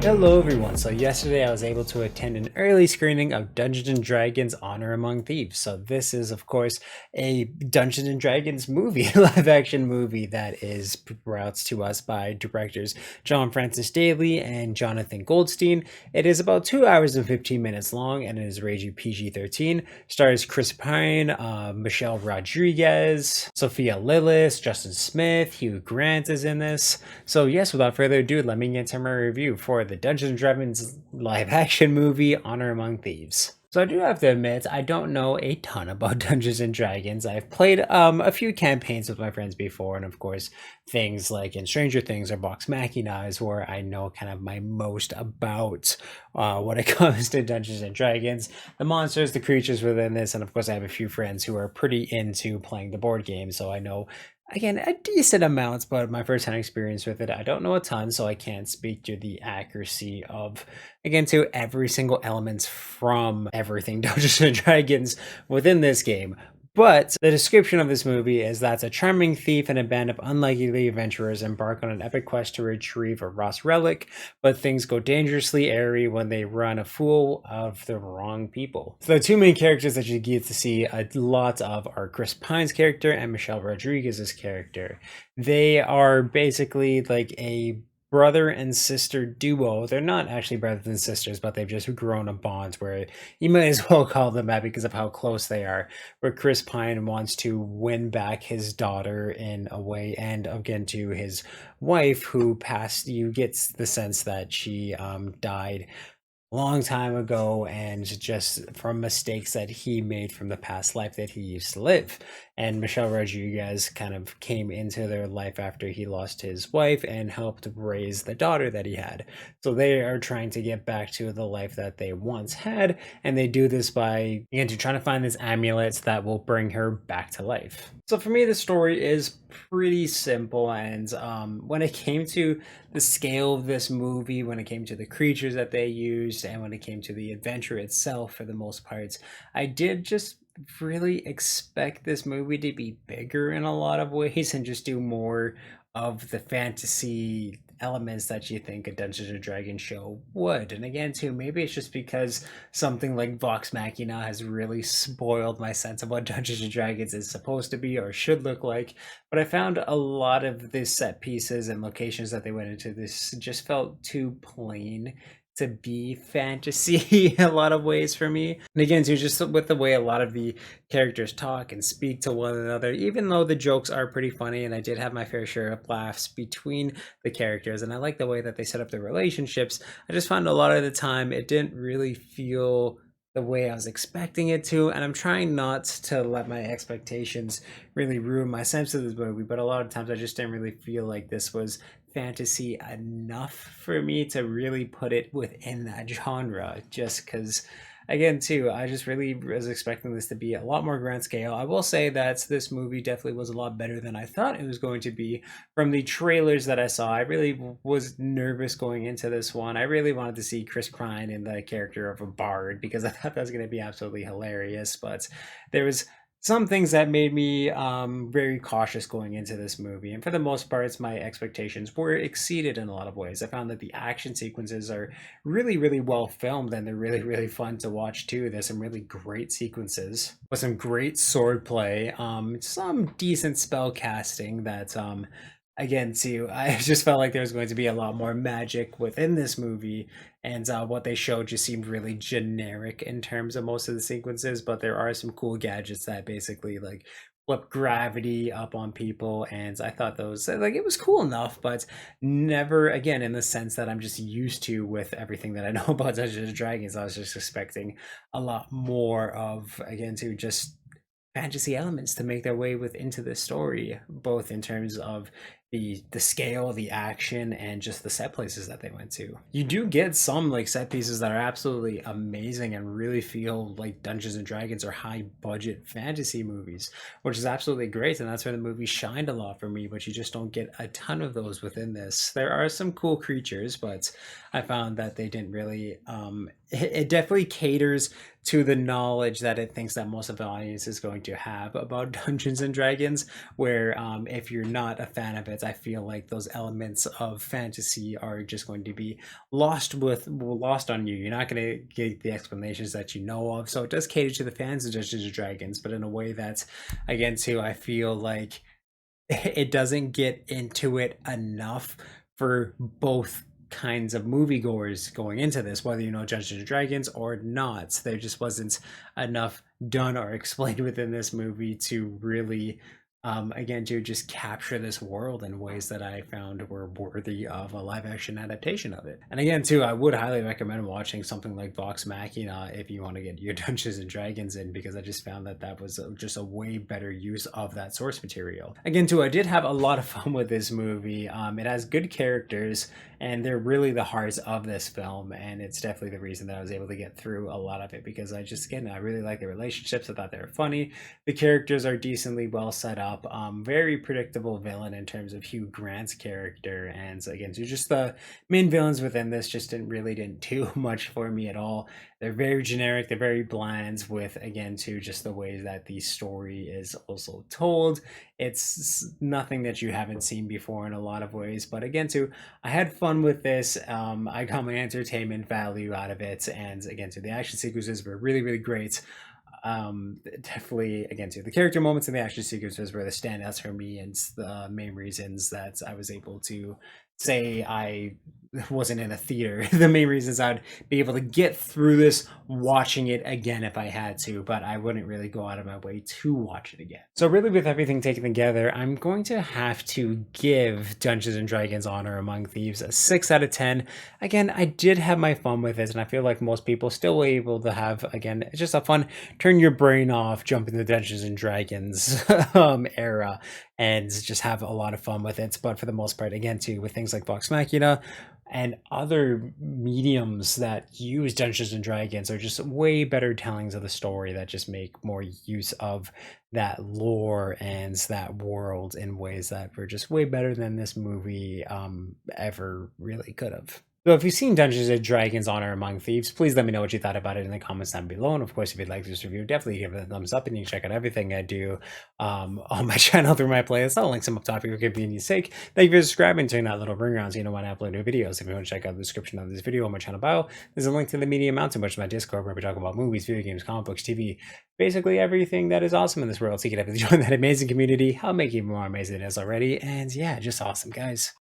Hello everyone, so yesterday I was able to attend an early screening of Dungeons & Dragons Honor Among Thieves. So this is of course a Dungeons & Dragons movie, live action movie that is brought to us by directors John Francis Daley and Jonathan Goldstein. It is about 2 hours and 15 minutes long and it is rated PG-13. Stars Chris Pine, Michelle Rodriguez, Sophia Lillis, Justin Smith, Hugh Grant is in this. So yes, without further ado, let me get to my review for the Dungeons & Dragons live action movie Honor Among Thieves. So I do have to admit, I don't know a ton about Dungeons & Dragons. I've played a few campaigns with my friends before, and of course, things like in Stranger Things or Vox Machina is where I know kind of my most about when it comes to Dungeons & Dragons. The monsters, the creatures within this, and of course I have a few friends who are pretty into playing the board game, so I know again, a decent amount, but my first-hand experience with it, I don't know a ton, so I can't speak to the accuracy of, again, to every single element from everything Dungeons & Dragons within this game. But the description of this movie is that a charming thief and a band of unlikely adventurers embark on an epic quest to retrieve a lost relic, but things go dangerously airy when they run afoul of the wrong people. So the two main characters that you get to see a lot of are Chris Pine's character and Michelle Rodriguez's character. They are basically like a brother and sister duo. They're not actually brothers and sisters, but they've just grown a bond where you might as well call them that because of how close they are. Where Chris Pine wants to win back his daughter in a way, and again to his wife who passed. You get the sense that she died long time ago and just from mistakes that he made from the past life that he used to live. And Michelle Rodriguez kind of came into their life after he lost his wife and helped raise the daughter that he had. So they are trying to get back to the life that they once had, and they do this by again trying to find this amulet that will bring her back to life. So for me, the story is pretty simple, and when it came to the scale of this movie, when it came to the creatures that they used, and when it came to the adventure itself, for the most part, I did just really expect this movie to be bigger in a lot of ways and just do more of the fantasy elements that you think a Dungeons and Dragons show would. And again, too, maybe it's just because something like Vox Machina has really spoiled my sense of what Dungeons and Dragons is supposed to be or should look like. But I found a lot of the set pieces and locations that they went into this just felt too plain to be fantasy a lot of ways for me. And again, too, just with the way a lot of the characters talk and speak to one another, even though the jokes are pretty funny, and I did have my fair share of laughs between the characters, and I like the way that they set up their relationships, I just found a lot of the time it didn't really feel the way I was expecting it to, and I'm trying not to let my expectations really ruin my sense of this movie, but a lot of times I just didn't really feel like this was fantasy enough for me to really put it within that genre, just because again too I just really was expecting this to be a lot more grand scale. I will say that this movie definitely was a lot better than I thought it was going to be. From the trailers that I saw, I really was nervous going into this one. I really wanted to see Chris Pine in the character of a bard because I thought that was going to be absolutely hilarious, but there was some things that made me very cautious going into this movie, and for the most part my expectations were exceeded in a lot of ways. I found that the action sequences are really well filmed, and they're really fun to watch too. There's some really great sequences with some great sword play, some decent spell casting that again too I just felt like there was going to be a lot more magic within this movie, and what they showed just seemed really generic in terms of most of the sequences. But there are some cool gadgets that basically like flip gravity up on people, and I thought those, like, it was cool enough, but never again in the sense that I'm just used to with everything that I know about Dungeons and Dragons. I was just expecting a lot more of, again, to just fantasy elements to make their way into the story, both in terms of the scale, the action, and just the set places that they went to. You do get some like set pieces that are absolutely amazing and really feel like Dungeons and Dragons or high budget fantasy movies, which is absolutely great, and that's where the movie shined a lot for me. But you just don't get a ton of those within this. There are some cool creatures, but I found that they didn't really it definitely caters to the knowledge that it thinks that most of the audience is going to have about Dungeons and Dragons, where if you're not a fan of it, it, I feel like those elements of fantasy are just going to be lost on you. You're not going to get the explanations that you know of. So it does cater to the fans of Dungeons and Dragons, but in a way that's, again, too, I feel like it doesn't get into it enough for both kinds of moviegoers going into this, whether you know Dungeons and Dragons or not. There just wasn't enough done or explained within this movie to really, again, to just capture this world in ways that I found were worthy of a live action adaptation of it. And again, too, I would highly recommend watching something like Vox Machina if you want to get your Dungeons and Dragons in, because I just found that that was just a way better use of that source material. Again, too, I did have a lot of fun with this movie. It has good characters, and they're really the heart of this film, and it's definitely the reason that I was able to get through a lot of it, because I just, again, I really like the relationships. I thought they were funny. The characters are decently well set up. Very predictable villain in terms of Hugh Grant's character, and so again, so just the main villains within this just didn't do much for me at all. They're very generic. They're very bland with, again, to just the way that the story is also told. It's nothing that you haven't seen before in a lot of ways, but again, too, I had fun with this. I got my entertainment value out of it, and again, too, the action sequences were really, really great. Definitely, again, too, the character moments and the action sequences were the standouts for me, and the main reasons that I was able to say I wasn't in a theater. The main reasons I'd be able to get through this watching it again if I had to, but I wouldn't really go out of my way to watch it again. So really, with everything taken together, I'm going to have to give Dungeons and Dragons Honor Among Thieves a 6 out of 10. Again, I did have my fun with it, and I feel like most people still were able to have, again, it's just a fun turn your brain off, jump into the Dungeons and Dragons era, and just have a lot of fun with it. But for the most part, again, too, with things like Vox Machina and other mediums that use Dungeons and Dragons, are just way better tellings of the story that just make more use of that lore and that world in ways that were just way better than this movie ever really could have. So if you've seen Dungeons and Dragons Honor Among Thieves, please let me know what you thought about it in the comments down below. And of course, if you'd like this review, definitely give it a thumbs up, and you can check out everything I do on my channel through my playlist. I'll link some up top for your convenience sake. Thank you for subscribing, turning that little ring around so you know when I upload new videos. If you want to check out the description of this video on my channel bio, there's a link to the Media Mountain, which is my Discord, where we talk about movies, video games, comic books, TV, basically everything that is awesome in this world. So you can have to join that amazing community. I'll make you more amazing than it is already. And yeah, just awesome, guys.